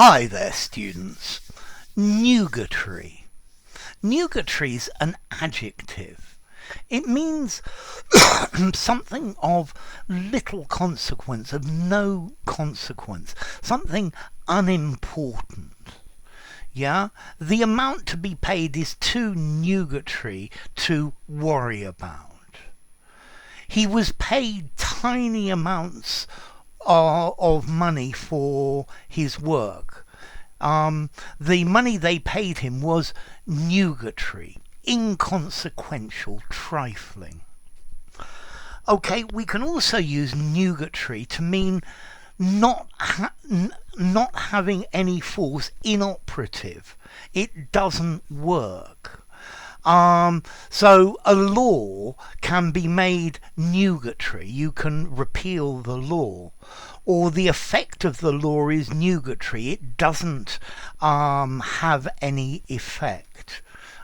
Hi there, students. Nugatory. Nugatory is an adjective. It means something of little consequence, of no consequence, something unimportant. Yeah? The amount to be paid is too nugatory to worry about. He was paid tiny amounts of money for his work. The money they paid him was nugatory, inconsequential, trifling. Okay, we can also use nugatory to mean not having any force, inoperative. It doesn't work. So a law can be made nugatory. You can repeal the law, or the effect of the law is nugatory. It doesn't have any effect.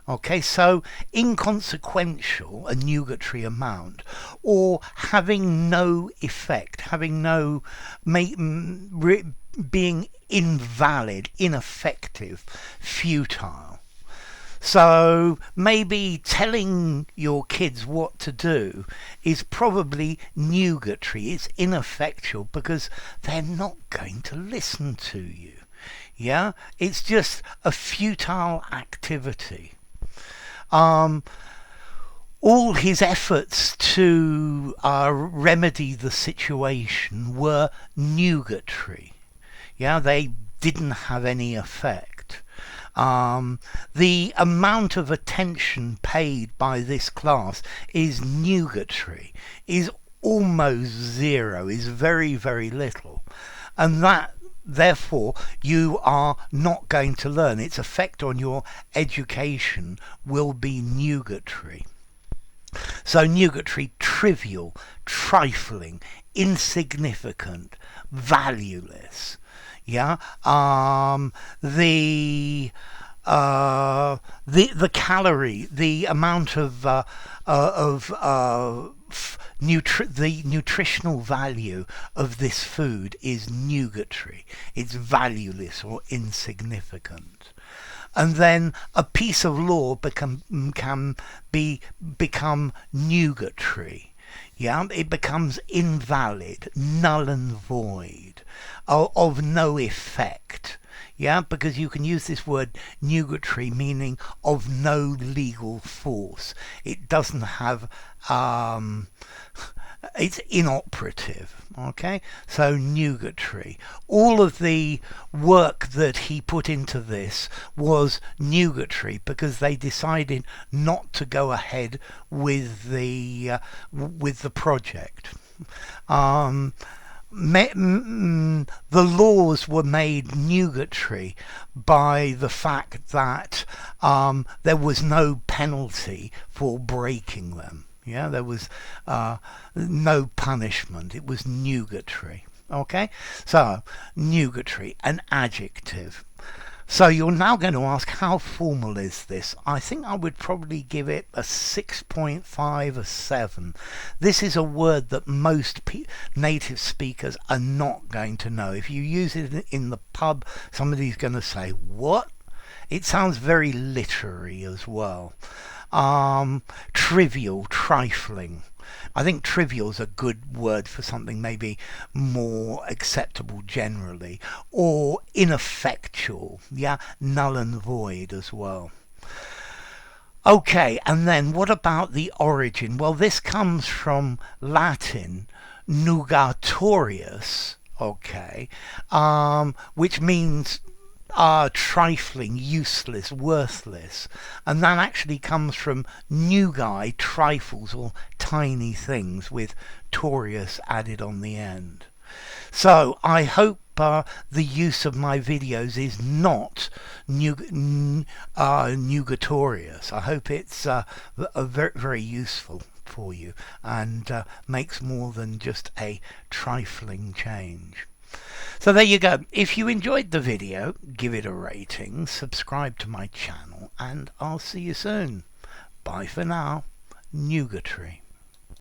Okay, so inconsequential, a nugatory amount, or having no effect, having no, being invalid, ineffective, futile. So maybe telling your kids what to do is probably nugatory. It's ineffectual because they're not going to listen to you. Yeah, it's just a futile activity. All his efforts to remedy the situation were nugatory. Yeah, they didn't have any effect. The amount of attention paid by this class is nugatory, is almost zero, is very, very little. And that, therefore, you are not going to learn. Its effect on your education will be nugatory. So nugatory, trivial, trifling, insignificant, valueless. Yeah, the calorie, the amount of the nutritional value of this food is nugatory. It's valueless or insignificant. And then a piece of law can become nugatory. Yeah, it becomes invalid, null and void, of no effect. Yeah, because you can use this word nugatory meaning of no legal force. It doesn't have, it's inoperative. Okay, so nugatory. All of the work that he put into this was nugatory because they decided not to go ahead with the project. The laws were made nugatory by the fact that there was no penalty for breaking them. Yeah, there was no punishment. It was nugatory. Okay, so nugatory, an adjective. So you're now going to ask, how formal is this? I think I would probably give it a 6.5, a 7. This is a word that most native speakers are not going to know. If you use it in the pub, somebody's going to say, what? It sounds very literary as well. Trivial, trifling. I think trivial is a good word for something maybe more acceptable generally, or ineffectual, yeah, null and void as well. Okay, and then what about the origin? Well, this comes from Latin nugatorius, okay, which means trifling, useless, worthless, and that actually comes from nugae, trifles or tiny things, with torius added on the end. So I hope the use of my videos is not nugatorious. I hope it's very, very useful for you and makes more than just a trifling change. So there you go. If you enjoyed the video, give it a rating, subscribe to my channel, and I'll see you soon. Bye for now. Nugatory.